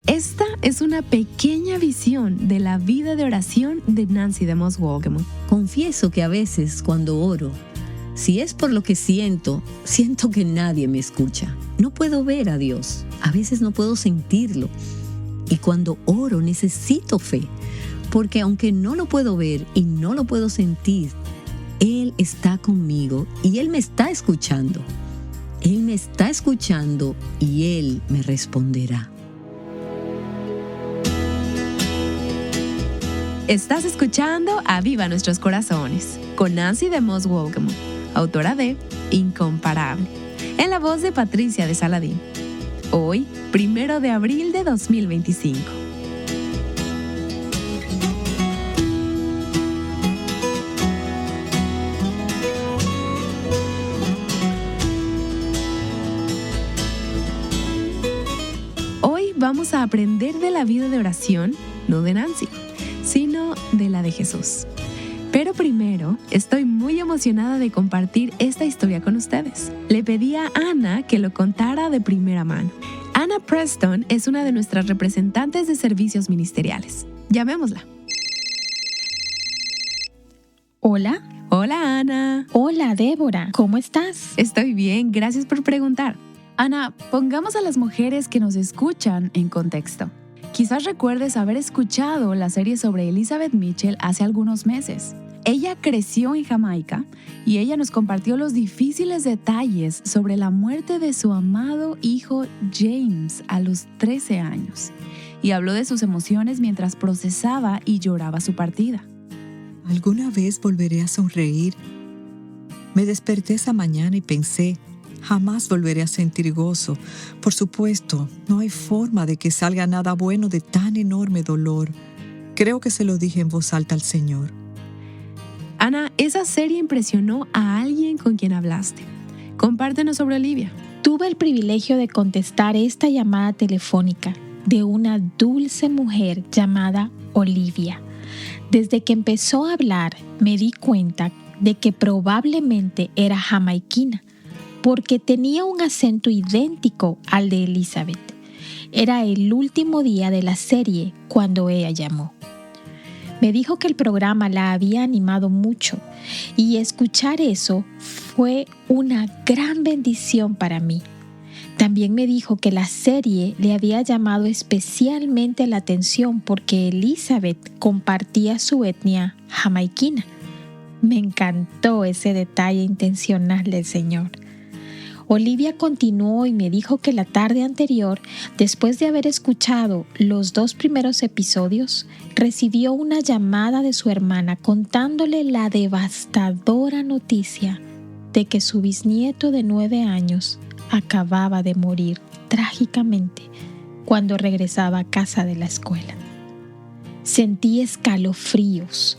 Esta es una pequeña visión de la vida de oración de Nancy DeMoss Wolgemuth. Confieso que a veces cuando oro, si es por lo que siento que nadie me escucha. No puedo ver a Dios, a veces no puedo sentirlo. Y cuando oro necesito fe, porque aunque no lo puedo ver y no lo puedo sentir, Él está conmigo y Él me está escuchando. Él me está escuchando y Él me responderá. Estás escuchando Aviva Nuestros Corazones con Nancy DeMoss Wolgemuth, autora de Incomparable, en la voz de Patricia de Saladín. Hoy, 1 de abril de 2025. Hoy vamos a aprender de la vida de oración, no de Nancy, sino de la de Jesús. Pero primero, estoy muy emocionada de compartir esta historia con ustedes. Le pedí a Ana que lo contara de primera mano. Ana Preston es una de nuestras representantes de servicios ministeriales. Llamémosla. Hola. Hola, Ana. Hola, Débora. ¿Cómo estás? Estoy bien, gracias por preguntar. Ana, pongamos a las mujeres que nos escuchan en contexto. Quizás recuerdes haber escuchado la serie sobre Elizabeth Mitchell hace algunos meses. Ella creció en Jamaica y ella nos compartió los difíciles detalles sobre la muerte de su amado hijo James a los 13 años y habló de sus emociones mientras procesaba y lloraba su partida. ¿Alguna vez volveré a sonreír? Me desperté esa mañana y pensé, jamás volveré a sentir gozo. Por supuesto, no hay forma de que salga nada bueno de tan enorme dolor. Creo que se lo dije en voz alta al Señor. Ana, esa serie impresionó a alguien con quien hablaste. Compártenos sobre Olivia. Tuve el privilegio de contestar esta llamada telefónica de una dulce mujer llamada Olivia. Desde que empezó a hablar, me di cuenta de que probablemente era jamaiquina, porque tenía un acento idéntico al de Elizabeth. Era el último día de la serie cuando ella llamó. Me dijo que el programa la había animado mucho y escuchar eso fue una gran bendición para mí. También me dijo que la serie le había llamado especialmente la atención porque Elizabeth compartía su etnia jamaiquina. Me encantó ese detalle intencional del Señor. Olivia continuó y me dijo que la tarde anterior, después de haber escuchado los 2 primeros episodios, recibió una llamada de su hermana contándole la devastadora noticia de que su bisnieto de 9 años acababa de morir trágicamente cuando regresaba a casa de la escuela. Sentí escalofríos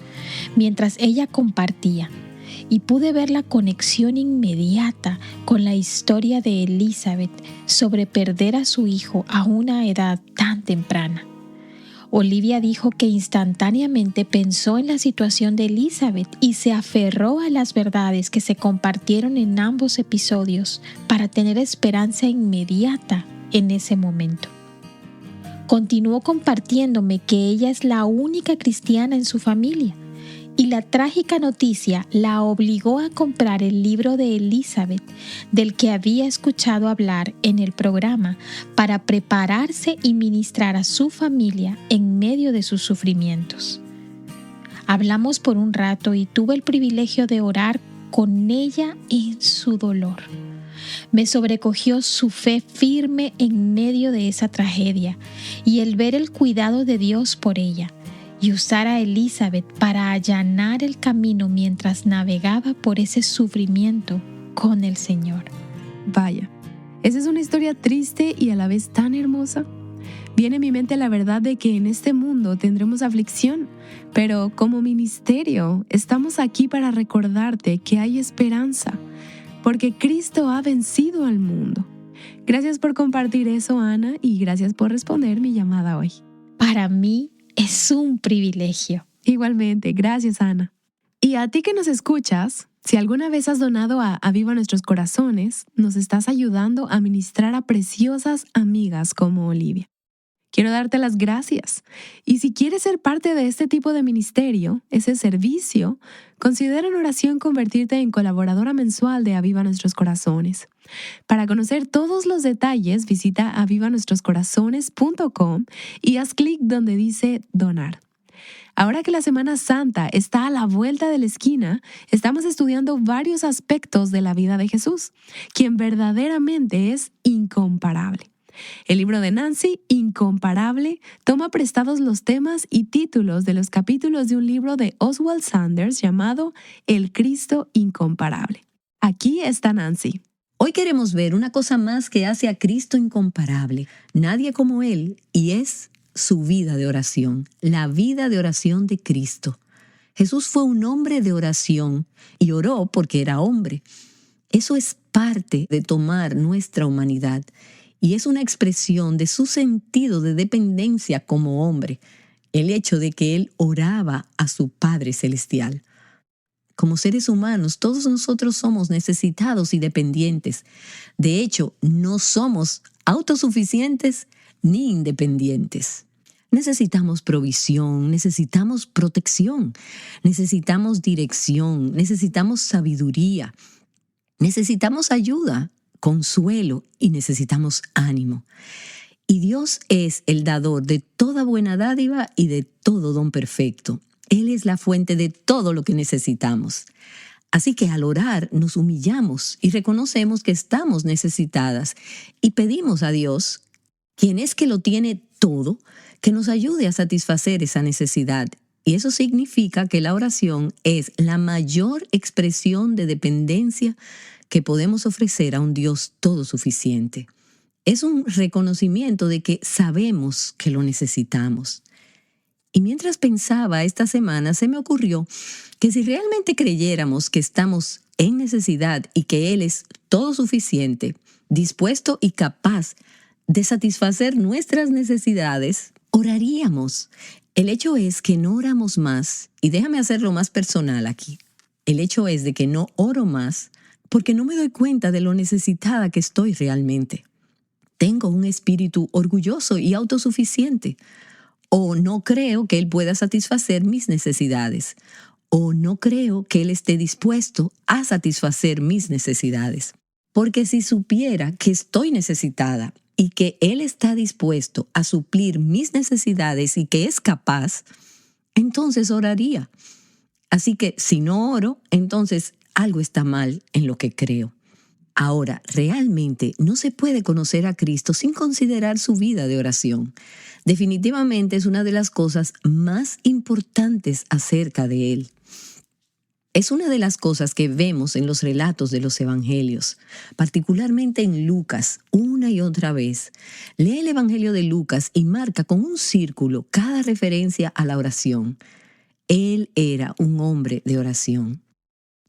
mientras ella compartía y pude ver la conexión inmediata con la historia de Elizabeth sobre perder a su hijo a una edad tan temprana. Olivia dijo que instantáneamente pensó en la situación de Elizabeth y se aferró a las verdades que se compartieron en ambos episodios para tener esperanza inmediata en ese momento. Continuó compartiéndome que ella es la única cristiana en su familia y la trágica noticia la obligó a comprar el libro de Elizabeth del que había escuchado hablar en el programa para prepararse y ministrar a su familia en medio de sus sufrimientos. Hablamos por un rato y tuve el privilegio de orar con ella en su dolor. Me sobrecogió su fe firme en medio de esa tragedia y el ver el cuidado de Dios por ella y usar a Elizabeth para allanar el camino mientras navegaba por ese sufrimiento con el Señor. Vaya, esa es una historia triste y a la vez tan hermosa. Viene a mi mente la verdad de que en este mundo tendremos aflicción, pero como ministerio estamos aquí para recordarte que hay esperanza, porque Cristo ha vencido al mundo. Gracias por compartir eso, Ana, y gracias por responder mi llamada hoy. Para mí es un privilegio. Igualmente, gracias, Ana. Y a ti que nos escuchas, si alguna vez has donado a Aviva Nuestros Corazones, nos estás ayudando a ministrar a preciosas amigas como Olivia. Quiero darte las gracias. Y si quieres ser parte de este tipo de ministerio, ese servicio, considera en oración convertirte en colaboradora mensual de Aviva Nuestros Corazones. Para conocer todos los detalles, visita avivanuestroscorazones.com y haz clic donde dice donar. Ahora que la Semana Santa está a la vuelta de la esquina, estamos estudiando varios aspectos de la vida de Jesús, quien verdaderamente es incomparable. El libro de Nancy, Incomparable, toma prestados los temas y títulos de los capítulos de un libro de Oswald Sanders llamado El Cristo Incomparable. Aquí está Nancy. Hoy queremos ver una cosa más que hace a Cristo incomparable. Nadie como Él, y es su vida de oración, la vida de oración de Cristo. Jesús fue un hombre de oración y oró porque era hombre. Eso es parte de tomar nuestra humanidad y es una expresión de su sentido de dependencia como hombre, el hecho de que Él oraba a su Padre Celestial. Como seres humanos, todos nosotros somos necesitados y dependientes. De hecho, no somos autosuficientes ni independientes. Necesitamos provisión, necesitamos protección, necesitamos dirección, necesitamos sabiduría, necesitamos ayuda, consuelo y necesitamos ánimo. Y Dios es el dador de toda buena dádiva y de todo don perfecto. Él es la fuente de todo lo que necesitamos. Así que al orar nos humillamos y reconocemos que estamos necesitadas y pedimos a Dios, quien es que lo tiene todo, que nos ayude a satisfacer esa necesidad. Y eso significa que la oración es la mayor expresión de dependencia que podemos ofrecer a un Dios todo suficiente. Es un reconocimiento de que sabemos que lo necesitamos. Y mientras pensaba esta semana, se me ocurrió que si realmente creyéramos que estamos en necesidad y que Él es todo suficiente, dispuesto y capaz de satisfacer nuestras necesidades, oraríamos. El hecho es que no oramos más, y déjame hacerlo más personal aquí. El hecho es de que no oro más porque no me doy cuenta de lo necesitada que estoy realmente. Tengo un espíritu orgulloso y autosuficiente, o no creo que Él pueda satisfacer mis necesidades, o no creo que Él esté dispuesto a satisfacer mis necesidades. Porque si supiera que estoy necesitada y que Él está dispuesto a suplir mis necesidades y que es capaz, entonces oraría. Así que si no oro, entonces algo está mal en lo que creo. Ahora, realmente no se puede conocer a Cristo sin considerar su vida de oración. Definitivamente es una de las cosas más importantes acerca de Él. Es una de las cosas que vemos en los relatos de los evangelios, particularmente en Lucas, una y otra vez. Lee el Evangelio de Lucas y marca con un círculo cada referencia a la oración. Él era un hombre de oración.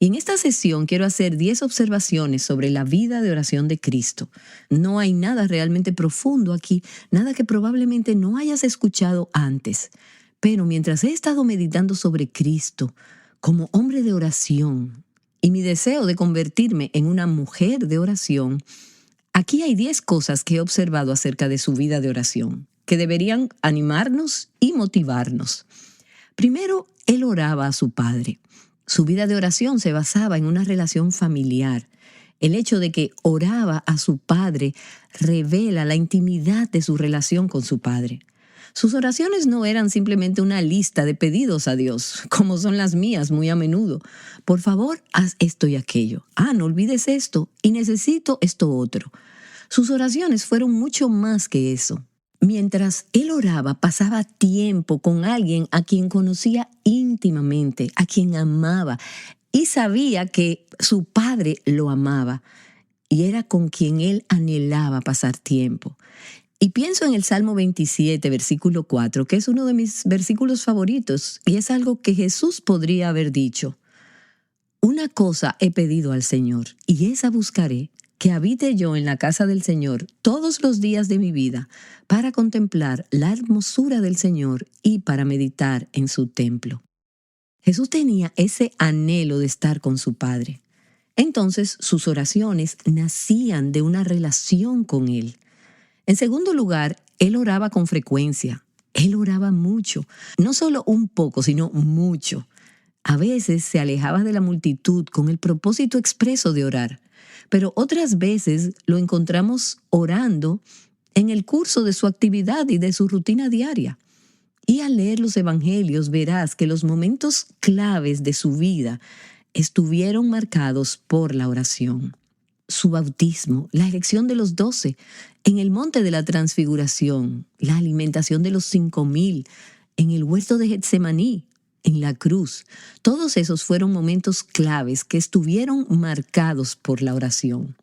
Y en esta sesión quiero hacer 10 observaciones sobre la vida de oración de Cristo. No hay nada realmente profundo aquí, nada que probablemente no hayas escuchado antes. Pero mientras he estado meditando sobre Cristo como hombre de oración y mi deseo de convertirme en una mujer de oración, aquí hay 10 cosas que he observado acerca de su vida de oración, que deberían animarnos y motivarnos. Primero, él oraba a su Padre. Su vida de oración se basaba en una relación familiar. El hecho de que oraba a su Padre revela la intimidad de su relación con su Padre. Sus oraciones no eran simplemente una lista de pedidos a Dios, como son las mías muy a menudo. Por favor, haz esto y aquello. No olvides esto y necesito esto otro. Sus oraciones fueron mucho más que eso. Mientras él oraba, pasaba tiempo con alguien a quien conocía íntimamente, a quien amaba y sabía que su Padre lo amaba y era con quien él anhelaba pasar tiempo. Y pienso en el Salmo 27, versículo 4, que es uno de mis versículos favoritos y es algo que Jesús podría haber dicho. Una cosa he pedido al Señor y esa buscaré, que habite yo en la casa del Señor todos los días de mi vida para contemplar la hermosura del Señor y para meditar en su templo. Jesús tenía ese anhelo de estar con su Padre. Entonces sus oraciones nacían de una relación con Él. En segundo lugar, él oraba con frecuencia. Él oraba mucho, no solo un poco, sino mucho. A veces se alejaba de la multitud con el propósito expreso de orar, pero otras veces lo encontramos orando en el curso de su actividad y de su rutina diaria. Y al leer los evangelios verás que los momentos claves de su vida estuvieron marcados por la oración. Su bautismo, la elección de los 12, en el monte de la transfiguración, la alimentación de los 5,000, en el huerto de Getsemaní, en la cruz. Todos esos fueron momentos claves que estuvieron marcados por la oración.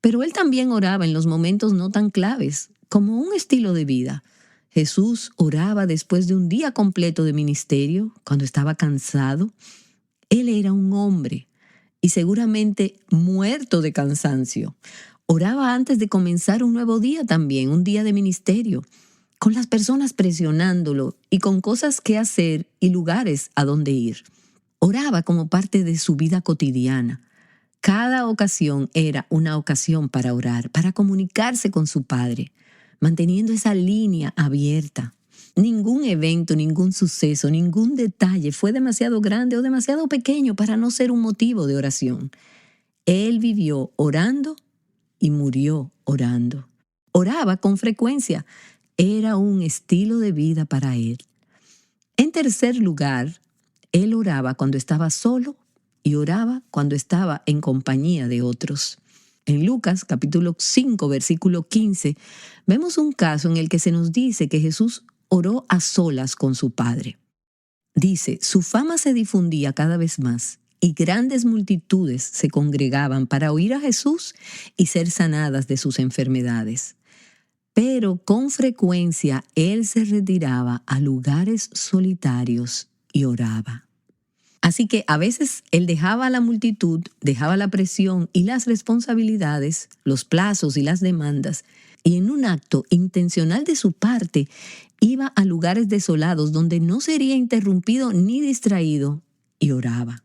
Pero él también oraba en los momentos no tan claves, como un estilo de vida. Jesús oraba después de un día completo de ministerio, cuando estaba cansado. Él era un hombre y seguramente muerto de cansancio. Oraba antes de comenzar un nuevo día también, un día de ministerio, con las personas presionándolo y con cosas que hacer y lugares a donde ir. Oraba como parte de su vida cotidiana. Cada ocasión era una ocasión para orar, para comunicarse con su Padre, manteniendo esa línea abierta. Ningún evento, ningún suceso, ningún detalle fue demasiado grande o demasiado pequeño para no ser un motivo de oración. Él vivió orando y murió orando. Oraba con frecuencia. Era un estilo de vida para él. En tercer lugar, él oraba cuando estaba solo y oraba cuando estaba en compañía de otros. En Lucas capítulo 5, versículo 15, vemos un caso en el que se nos dice que Jesús oró a solas con su Padre. Dice, su fama se difundía cada vez más y grandes multitudes se congregaban para oír a Jesús y ser sanadas de sus enfermedades. Pero con frecuencia él se retiraba a lugares solitarios y oraba. Así que a veces él dejaba a la multitud, dejaba la presión y las responsabilidades, los plazos y las demandas, y en un acto intencional de su parte, iba a lugares desolados donde no sería interrumpido ni distraído y oraba.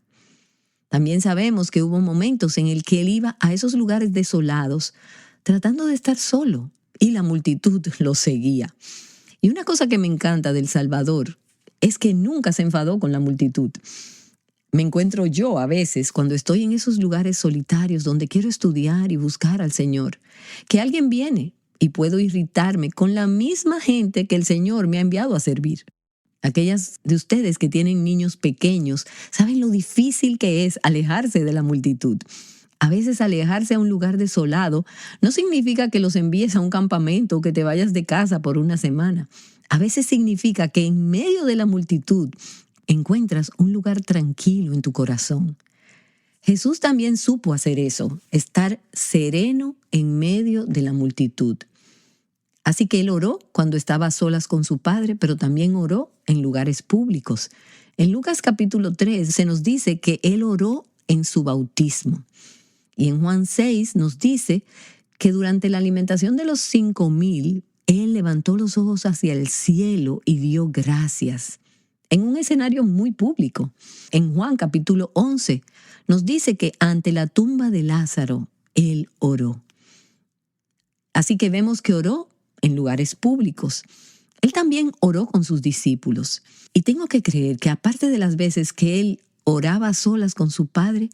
También sabemos que hubo momentos en el que él iba a esos lugares desolados tratando de estar solo y la multitud lo seguía. Y una cosa que me encanta del Salvador es que nunca se enfadó con la multitud. Me encuentro yo a veces cuando estoy en esos lugares solitarios donde quiero estudiar y buscar al Señor, que alguien viene y puedo irritarme con la misma gente que el Señor me ha enviado a servir. Aquellas de ustedes que tienen niños pequeños saben lo difícil que es alejarse de la multitud. A veces alejarse a un lugar desolado no significa que los envíes a un campamento o que te vayas de casa por una semana. A veces significa que en medio de la multitud encuentras un lugar tranquilo en tu corazón. Jesús también supo hacer eso, estar sereno en medio de la multitud. Así que él oró cuando estaba a solas con su Padre, pero también oró en lugares públicos. En Lucas capítulo 3 se nos dice que él oró en su bautismo. Y en Juan 6 nos dice que durante la alimentación de los 5,000, él levantó los ojos hacia el cielo y dio gracias. En un escenario muy público. En Juan capítulo 11 nos dice que ante la tumba de Lázaro, él oró. Así que vemos que oró en lugares públicos. Él también oró con sus discípulos. Y tengo que creer que aparte de las veces que él oraba a solas con su Padre,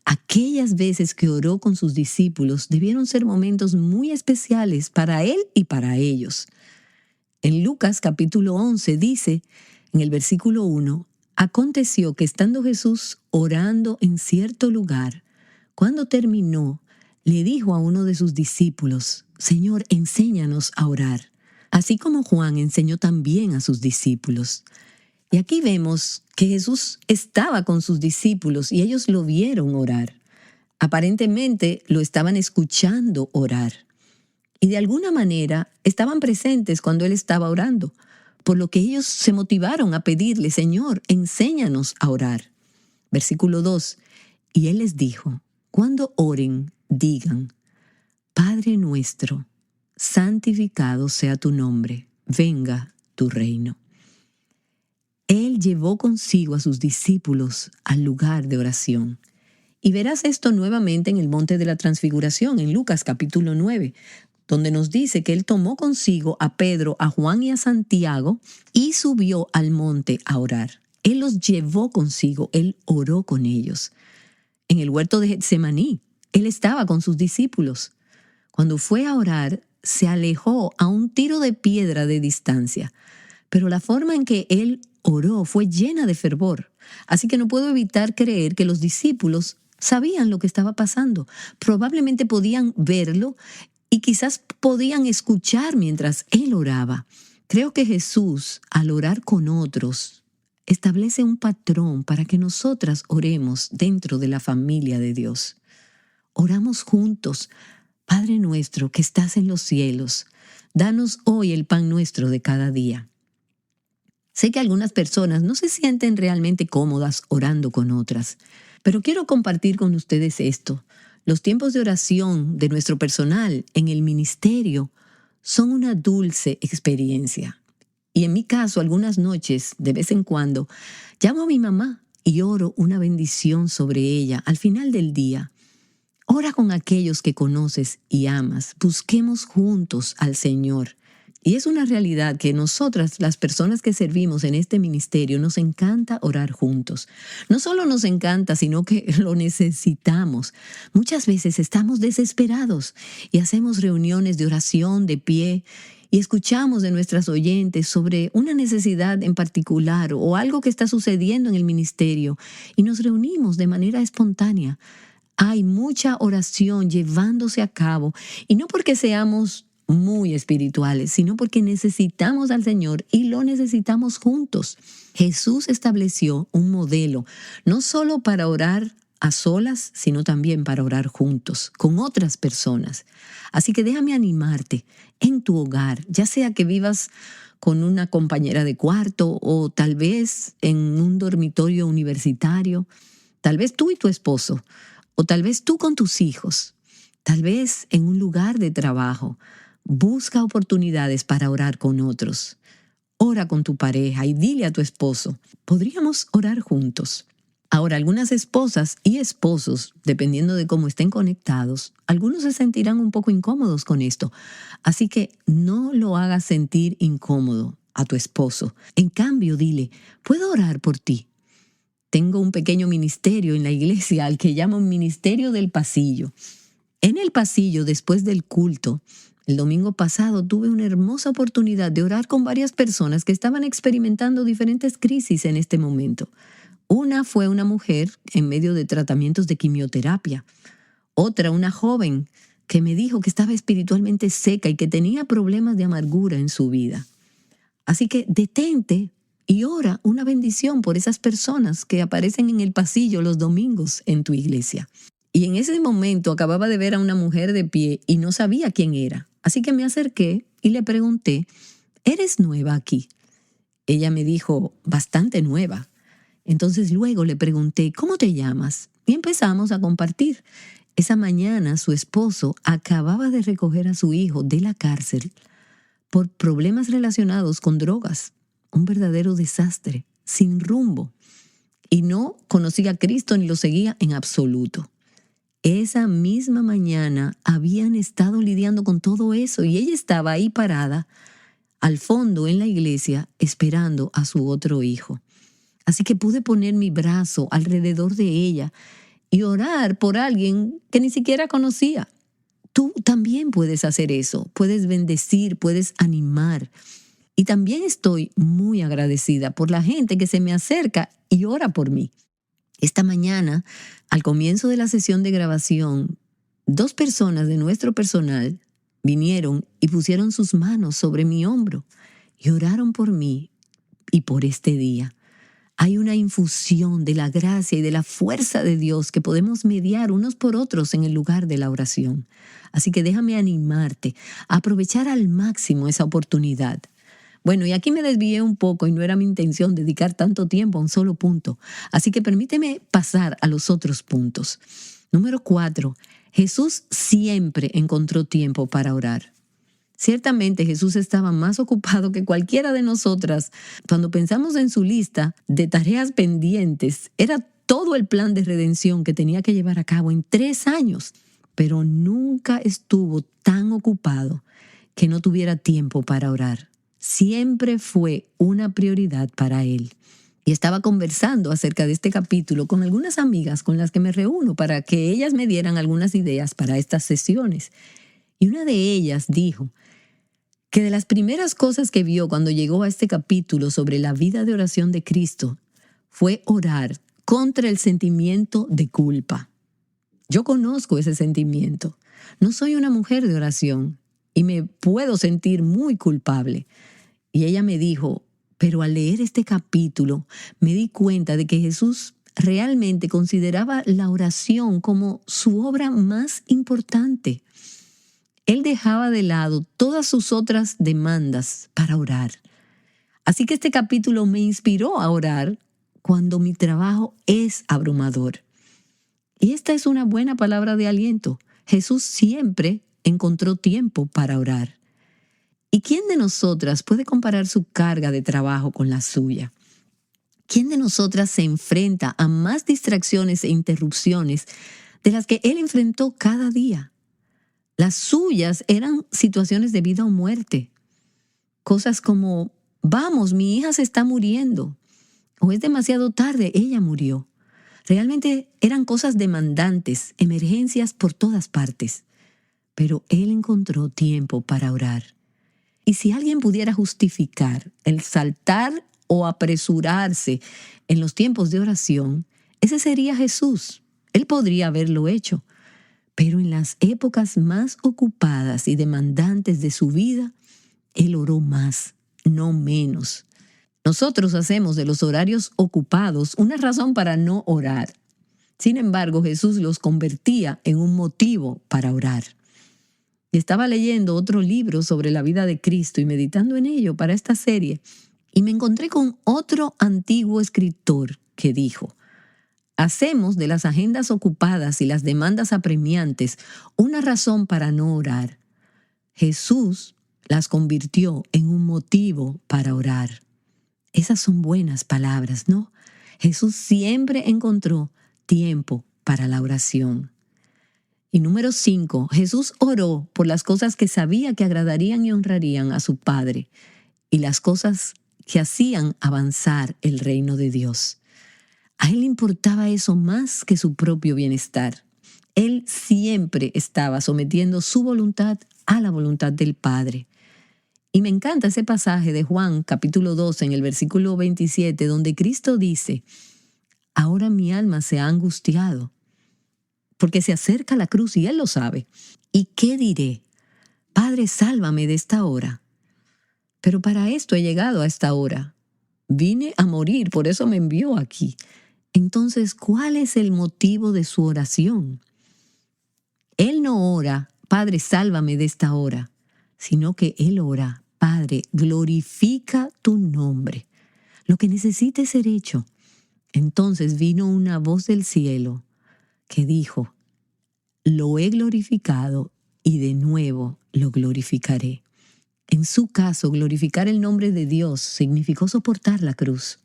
aquellas veces que oró con sus discípulos debieron ser momentos muy especiales para él y para ellos. En Lucas capítulo 11 dice, en el versículo 1, aconteció que estando Jesús orando en cierto lugar, cuando terminó, le dijo a uno de sus discípulos, Señor, enséñanos a orar, así como Juan enseñó también a sus discípulos. Y aquí vemos que Jesús estaba con sus discípulos y ellos lo vieron orar. Aparentemente lo estaban escuchando orar. Y de alguna manera estaban presentes cuando él estaba orando, por lo que ellos se motivaron a pedirle, Señor, enséñanos a orar. Versículo 2, y él les dijo, cuando oren, digan, Padre nuestro, santificado sea tu nombre, venga tu reino. Él llevó consigo a sus discípulos al lugar de oración. Y verás esto nuevamente en el monte de la transfiguración, en Lucas capítulo 9, donde nos dice que él tomó consigo a Pedro, a Juan y a Santiago y subió al monte a orar. Él los llevó consigo, él oró con ellos. En el huerto de Getsemaní, él estaba con sus discípulos. Cuando fue a orar, se alejó a un tiro de piedra de distancia, pero la forma en que él oró fue llena de fervor. Así que no puedo evitar creer que los discípulos sabían lo que estaba pasando. Probablemente podían verlo y quizás podían escuchar mientras él oraba. Creo que Jesús, al orar con otros, establece un patrón para que nosotras oremos dentro de la familia de Dios. Oramos juntos. Padre nuestro que estás en los cielos, danos hoy el pan nuestro de cada día. Sé que algunas personas no se sienten realmente cómodas orando con otras, pero quiero compartir con ustedes esto. Los tiempos de oración de nuestro personal en el ministerio son una dulce experiencia. Y en mi caso, algunas noches, de vez en cuando, llamo a mi mamá y oro una bendición sobre ella al final del día. Ora con aquellos que conoces y amas. Busquemos juntos al Señor. Y es una realidad que nosotras, las personas que servimos en este ministerio, nos encanta orar juntos. No solo nos encanta, sino que lo necesitamos. Muchas veces estamos desesperados y hacemos reuniones de oración de pie y escuchamos de nuestras oyentes sobre una necesidad en particular o algo que está sucediendo en el ministerio y nos reunimos de manera espontánea. Hay mucha oración llevándose a cabo y no porque seamos muy espirituales, sino porque necesitamos al Señor y lo necesitamos juntos. Jesús estableció un modelo, no solo para orar a solas, sino también para orar juntos, con otras personas. Así que déjame animarte en tu hogar, ya sea que vivas con una compañera de cuarto o tal vez en un dormitorio universitario, tal vez tú y tu esposo, o tal vez tú con tus hijos, tal vez en un lugar de trabajo. Busca oportunidades para orar con otros. Ora con tu pareja y dile a tu esposo, podríamos orar juntos. Ahora, algunas esposas y esposos, dependiendo de cómo estén conectados, algunos se sentirán un poco incómodos con esto. Así que no lo hagas sentir incómodo a tu esposo. En cambio, dile, ¿puedo orar por ti? Tengo un pequeño ministerio en la iglesia al que llamo Ministerio del Pasillo. En el pasillo, después del culto, el domingo pasado tuve una hermosa oportunidad de orar con varias personas que estaban experimentando diferentes crisis en este momento. Una fue una mujer en medio de tratamientos de quimioterapia. Otra, una joven que me dijo que estaba espiritualmente seca y que tenía problemas de amargura en su vida. Así que detente y ora una bendición por esas personas que aparecen en el pasillo los domingos en tu iglesia. Y en ese momento acababa de ver a una mujer de pie y no sabía quién era. Así que me acerqué y le pregunté, ¿eres nueva aquí? Ella me dijo, bastante nueva. Entonces luego le pregunté, ¿cómo te llamas? Y empezamos a compartir. Esa mañana su esposo acababa de recoger a su hijo de la cárcel por problemas relacionados con drogas. Un verdadero desastre, sin rumbo. Y no conocía a Cristo ni lo seguía en absoluto. Esa misma mañana habían estado lidiando con todo eso y ella estaba ahí parada, al fondo en la iglesia, esperando a su otro hijo. Así que pude poner mi brazo alrededor de ella y orar por alguien que ni siquiera conocía. Tú también puedes hacer eso, puedes bendecir, puedes animar. Y también estoy muy agradecida por la gente que se me acerca y ora por mí. Esta mañana, al comienzo de la sesión de grabación, 2 personas de nuestro personal vinieron y pusieron sus manos sobre mi hombro y oraron por mí y por este día. Hay una infusión de la gracia y de la fuerza de Dios que podemos mediar unos por otros en el lugar de la oración. Así que déjame animarte a aprovechar al máximo esa oportunidad. Bueno, y aquí me desvié un poco y no era mi intención dedicar tanto tiempo a un solo punto. Así que permíteme pasar a los otros puntos. Número 4. Jesús siempre encontró tiempo para orar. Ciertamente Jesús estaba más ocupado que cualquiera de nosotras. Cuando pensamos en su lista de tareas pendientes, era todo el plan de redención que tenía que llevar a cabo en 3 años. pero nunca estuvo tan ocupado que no tuviera tiempo para orar. Siempre fue una prioridad para él. Y estaba conversando acerca de este capítulo con algunas amigas con las que me reúno para que ellas me dieran algunas ideas para estas sesiones. Y una de ellas dijo que de las primeras cosas que vio cuando llegó a este capítulo sobre la vida de oración de Cristo fue orar contra el sentimiento de culpa. Yo conozco ese sentimiento. No soy una mujer de oración y me puedo sentir muy culpable. Y ella me dijo, pero al leer este capítulo me di cuenta de que Jesús realmente consideraba la oración como su obra más importante. Él dejaba de lado todas sus otras demandas para orar. Así que este capítulo me inspiró a orar cuando mi trabajo es abrumador. Y esta es una buena palabra de aliento. Jesús siempre encontró tiempo para orar. ¿Y quién de nosotras puede comparar su carga de trabajo con la suya? ¿Quién de nosotras se enfrenta a más distracciones e interrupciones de las que él enfrentó cada día? Las suyas eran situaciones de vida o muerte. Cosas como, vamos, mi hija se está muriendo. O es demasiado tarde, ella murió. Realmente eran cosas demandantes, emergencias por todas partes. Pero él encontró tiempo para orar. Y si alguien pudiera justificar el saltar o apresurarse en los tiempos de oración, ese sería Jesús. Él podría haberlo hecho. Pero en las épocas más ocupadas y demandantes de su vida, él oró más, no menos. Nosotros hacemos de los horarios ocupados una razón para no orar. Sin embargo, Jesús los convertía en un motivo para orar. Y estaba leyendo otro libro sobre la vida de Cristo y meditando en ello para esta serie, y me encontré con otro antiguo escritor que dijo, hacemos de las agendas ocupadas y las demandas apremiantes una razón para no orar. Jesús las convirtió en un motivo para orar. Esas son buenas palabras, ¿no? Jesús siempre encontró tiempo para la oración. Y número 5, Jesús oró por las cosas que sabía que agradarían y honrarían a su Padre y las cosas que hacían avanzar el reino de Dios. A él le importaba eso más que su propio bienestar. Él siempre estaba sometiendo su voluntad a la voluntad del Padre. Y me encanta ese pasaje de Juan, capítulo 12, en el versículo 27, donde Cristo dice, ahora mi alma se ha angustiado, porque se acerca la cruz y Él lo sabe. ¿Y qué diré? Padre, sálvame de esta hora. Pero para esto he llegado a esta hora. Vine a morir, por eso me envió aquí. Entonces, ¿cuál es el motivo de su oración? Él no ora, Padre, sálvame de esta hora, sino que Él ora, Padre, glorifica tu nombre. Lo que necesite ser hecho. Entonces vino una voz del cielo que dijo, lo he glorificado y de nuevo lo glorificaré. En su caso, glorificar el nombre de Dios significó soportar la cruz.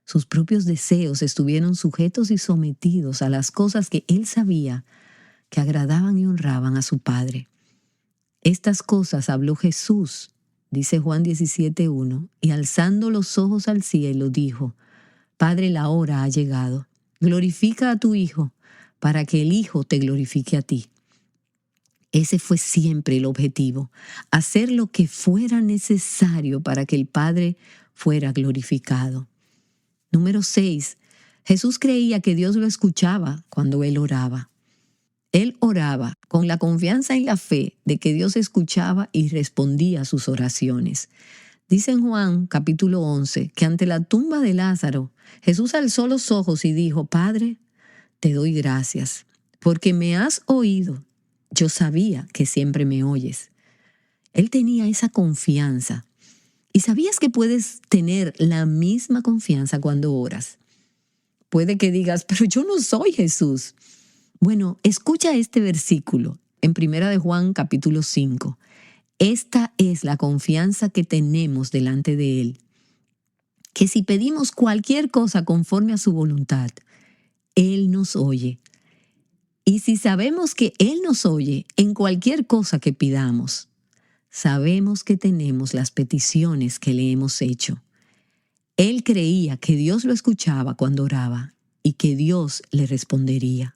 Sus propios deseos estuvieron sujetos y sometidos a las cosas que Él sabía que agradaban y honraban a su Padre. Estas cosas habló Jesús, dice Juan 17:1, y alzando los ojos al cielo dijo, Padre, la hora ha llegado. Glorifica a tu Hijo, para que el Hijo te glorifique a ti. Ese fue siempre el objetivo, hacer lo que fuera necesario para que el Padre fuera glorificado. Número 6. Jesús creía que Dios lo escuchaba cuando Él oraba. Él oraba con la confianza y la fe de que Dios escuchaba y respondía a sus oraciones. Dice en Juan capítulo 11 que ante la tumba de Lázaro, Jesús alzó los ojos y dijo, Padre, te doy gracias, porque me has oído. Yo sabía que siempre me oyes. Él tenía esa confianza. ¿Y sabías que puedes tener la misma confianza cuando oras? Puede que digas, pero yo no soy Jesús. Bueno, escucha este versículo en 1 de Juan capítulo 5. Esta es la confianza que tenemos delante de Él, que si pedimos cualquier cosa conforme a su voluntad, Él nos oye. Y si sabemos que Él nos oye en cualquier cosa que pidamos, sabemos que tenemos las peticiones que le hemos hecho. Él creía que Dios lo escuchaba cuando oraba y que Dios le respondería.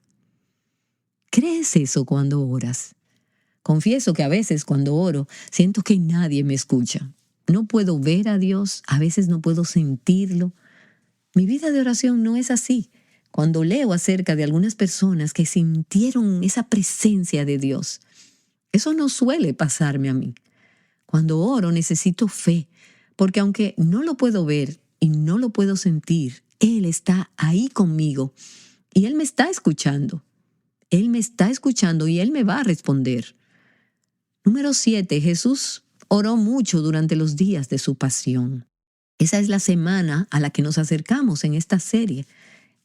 ¿Crees eso cuando oras? Confieso que a veces cuando oro siento que nadie me escucha. No puedo ver a Dios, a veces no puedo sentirlo. Mi vida de oración no es así. Cuando leo acerca de algunas personas que sintieron esa presencia de Dios, eso no suele pasarme a mí. Cuando oro necesito fe, porque aunque no lo puedo ver y no lo puedo sentir, Él está ahí conmigo y Él me está escuchando. Él me está escuchando y Él me va a responder. Número 7. Jesús oró mucho durante los días de su pasión. Esa es la semana a la que nos acercamos en esta serie.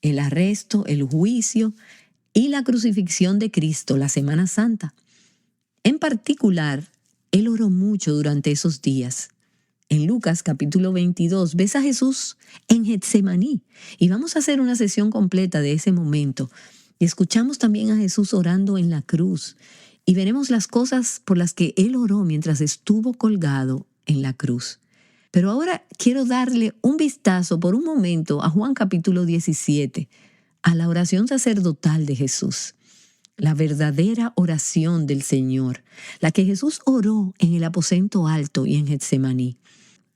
El arresto, el juicio y la crucifixión de Cristo, la Semana Santa. En particular, Él oró mucho durante esos días. En Lucas capítulo 22 ves a Jesús en Getsemaní y vamos a hacer una sesión completa de ese momento. Y escuchamos también a Jesús orando en la cruz y veremos las cosas por las que Él oró mientras estuvo colgado en la cruz. Pero ahora quiero darle un vistazo por un momento a Juan capítulo 17, a la oración sacerdotal de Jesús. La verdadera oración del Señor, la que Jesús oró en el aposento alto y en Getsemaní.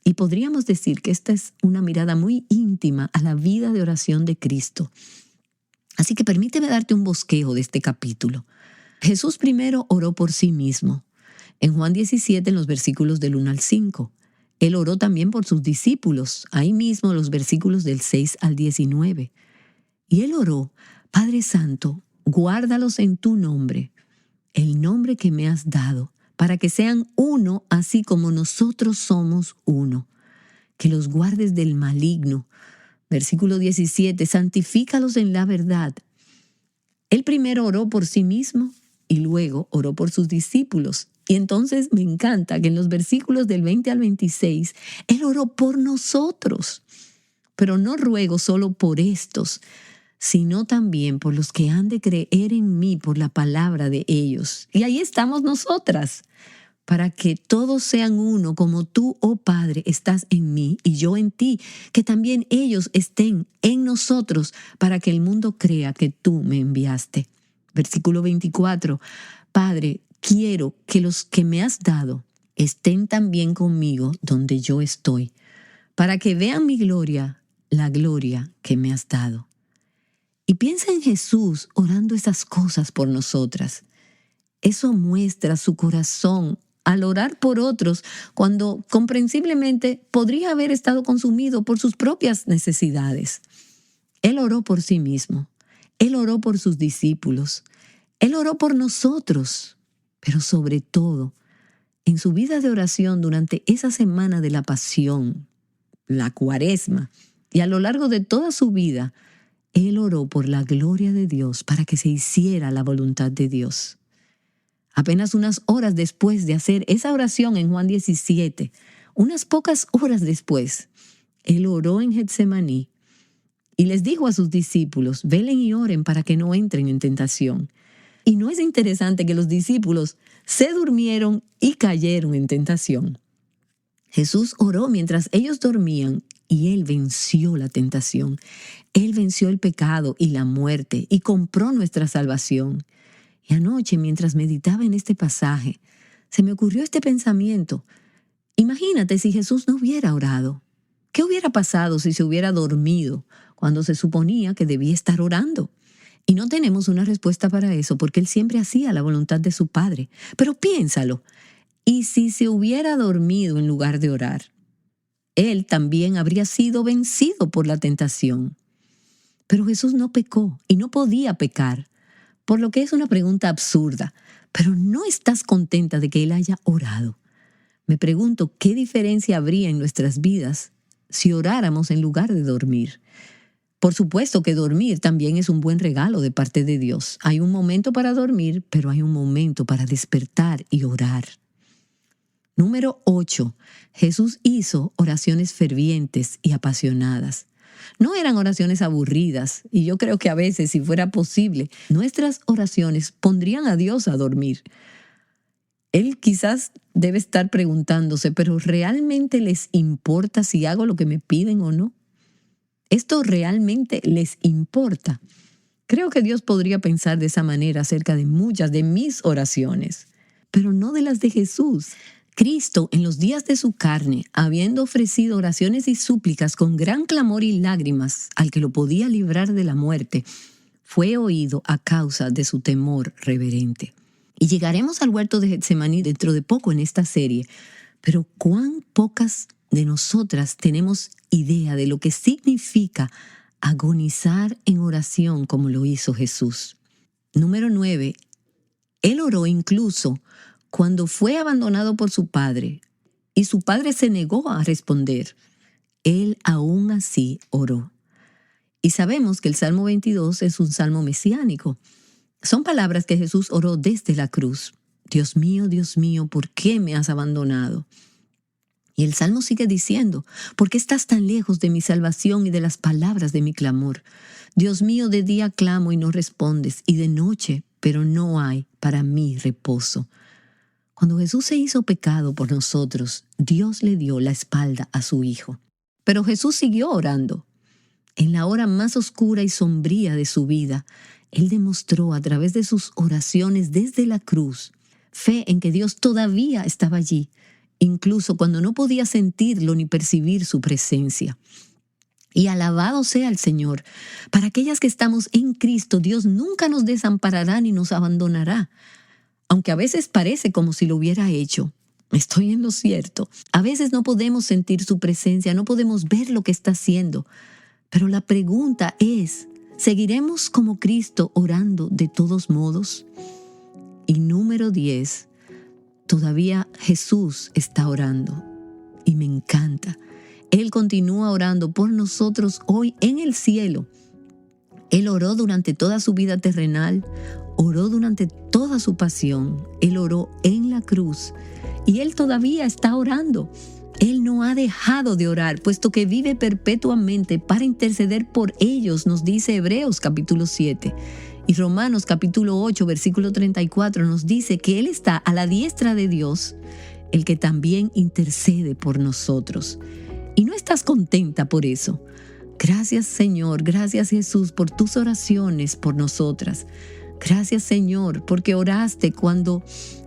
Y podríamos decir que esta es una mirada muy íntima a la vida de oración de Cristo. Así que permíteme darte un bosquejo de este capítulo. Jesús primero oró por sí mismo. En Juan 17, en los versículos del 1 al 5. Él oró también por sus discípulos, ahí mismo los versículos del 6 al 19. Y Él oró, Padre Santo, guárdalos en tu nombre, el nombre que me has dado, para que sean uno así como nosotros somos uno. Que los guardes del maligno. Versículo 17, santifícalos en la verdad. Él primero oró por sí mismo y luego oró por sus discípulos. Y entonces me encanta que en los versículos del 20 al 26, Él oró por nosotros. Pero no ruego solo por estos, sino también por los que han de creer en mí por la palabra de ellos. Y ahí estamos nosotras, para que todos sean uno como tú, oh Padre, estás en mí y yo en ti, que también ellos estén en nosotros, para que el mundo crea que tú me enviaste. Versículo 24, Padre, quiero que los que me has dado estén también conmigo donde yo estoy, para que vean mi gloria, la gloria que me has dado. Y piensa en Jesús orando esas cosas por nosotras. Eso muestra su corazón al orar por otros cuando comprensiblemente podría haber estado consumido por sus propias necesidades. Él oró por sí mismo. Él oró por sus discípulos. Él oró por nosotros. Pero sobre todo, en su vida de oración durante esa semana de la pasión, la cuaresma, y a lo largo de toda su vida, Él oró por la gloria de Dios para que se hiciera la voluntad de Dios. Apenas unas horas después de hacer esa oración en Juan 17, unas pocas horas después, Él oró en Getsemaní y les dijo a sus discípulos, velen y oren para que no entren en tentación. Y no es interesante que los discípulos se durmieron y cayeron en tentación. Jesús oró mientras ellos dormían y Él venció la tentación. Él venció el pecado y la muerte y compró nuestra salvación. Y anoche, mientras meditaba en este pasaje, se me ocurrió este pensamiento. Imagínate si Jesús no hubiera orado. ¿Qué hubiera pasado si se hubiera dormido cuando se suponía que debía estar orando? Y no tenemos una respuesta para eso porque Él siempre hacía la voluntad de su Padre. Pero piénsalo, ¿y si se hubiera dormido en lugar de orar? Él también habría sido vencido por la tentación. Pero Jesús no pecó y no podía pecar, por lo que es una pregunta absurda. Pero ¿no estás contenta de que Él haya orado? Me pregunto qué diferencia habría en nuestras vidas si oráramos en lugar de dormir. Por supuesto que dormir también es un buen regalo de parte de Dios. Hay un momento para dormir, pero hay un momento para despertar y orar. Número 8. Jesús hizo oraciones fervientes y apasionadas. No eran oraciones aburridas, y yo creo que a veces, si fuera posible, nuestras oraciones pondrían a Dios a dormir. Él quizás debe estar preguntándose, ¿pero realmente les importa si hago lo que me piden o no? ¿Esto realmente les importa? Creo que Dios podría pensar de esa manera acerca de muchas de mis oraciones, pero no de las de Jesús. Cristo, en los días de su carne, habiendo ofrecido oraciones y súplicas con gran clamor y lágrimas al que lo podía librar de la muerte, fue oído a causa de su temor reverente. Y llegaremos al huerto de Getsemaní dentro de poco en esta serie, pero cuán pocas de nosotras tenemos idea de lo que significa agonizar en oración como lo hizo Jesús. Número 9. Él oró incluso cuando fue abandonado por su padre y su padre se negó a responder. Él aún así oró. Y sabemos que el Salmo 22 es un salmo mesiánico. Son palabras que Jesús oró desde la cruz. Dios mío, ¿por qué me has abandonado? Y el salmo sigue diciendo, ¿por qué estás tan lejos de mi salvación y de las palabras de mi clamor? Dios mío, de día clamo y no respondes, y de noche, pero no hay para mí reposo. Cuando Jesús se hizo pecado por nosotros, Dios le dio la espalda a su Hijo. Pero Jesús siguió orando. En la hora más oscura y sombría de su vida, Él demostró a través de sus oraciones desde la cruz fe en que Dios todavía estaba allí, incluso cuando no podía sentirlo ni percibir su presencia. Y alabado sea el Señor. Para aquellas que estamos en Cristo, Dios nunca nos desamparará ni nos abandonará. Aunque a veces parece como si lo hubiera hecho. Estoy en lo cierto. A veces no podemos sentir su presencia, no podemos ver lo que está haciendo. Pero la pregunta es, ¿seguiremos como Cristo orando de todos modos? Y número 10, todavía Jesús está orando. Y me encanta. Él continúa orando por nosotros hoy en el cielo. Él oró durante toda su vida terrenal, oró durante toda su pasión, Él oró en la cruz y Él todavía está orando. Él no ha dejado de orar, puesto que vive perpetuamente para interceder por ellos, nos dice Hebreos capítulo 7. Y Romanos capítulo 8, versículo 34 nos dice que Él está a la diestra de Dios, el que también intercede por nosotros. ¿Y no estás contenta por eso? Gracias Señor, gracias Jesús por tus oraciones por nosotras. Gracias Señor, porque oraste cuando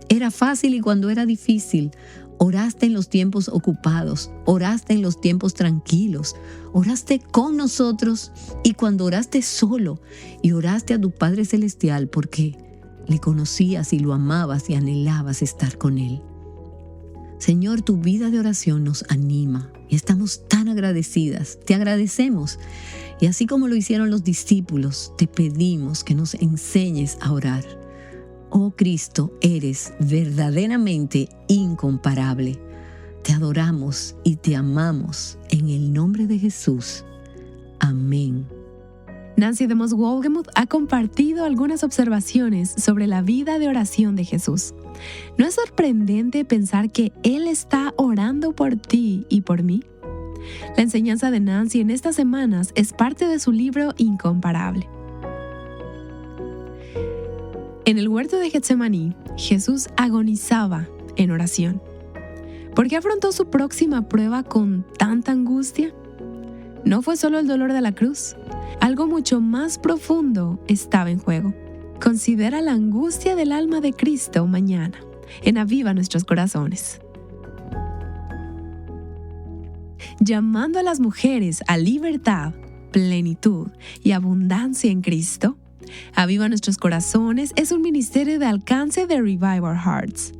era fácil y cuando era difícil. Oraste en los tiempos ocupados, oraste en los tiempos tranquilos, oraste con nosotros y cuando oraste solo y oraste a tu Padre Celestial porque le conocías y lo amabas y anhelabas estar con Él. Señor, tu vida de oración nos anima y estamos tan agradecidas. Te agradecemos y así como lo hicieron los discípulos, te pedimos que nos enseñes a orar. Oh Cristo, eres verdaderamente incomparable. Te adoramos y te amamos en el nombre de Jesús. Amén. Nancy DeMoss Wolgemuth ha compartido algunas observaciones sobre la vida de oración de Jesús. ¿No es sorprendente pensar que Él está orando por ti y por mí? La enseñanza de Nancy en estas semanas es parte de su libro Incomparable. En el huerto de Getsemaní, Jesús agonizaba en oración. ¿Por qué afrontó su próxima prueba con tanta angustia? No fue solo el dolor de la cruz. Algo mucho más profundo estaba en juego. Considera la angustia del alma de Cristo mañana en Aviva Nuestros Corazones. Llamando a las mujeres a libertad, plenitud y abundancia en Cristo, Aviva Nuestros Corazones es un ministerio de alcance de Revive Our Hearts.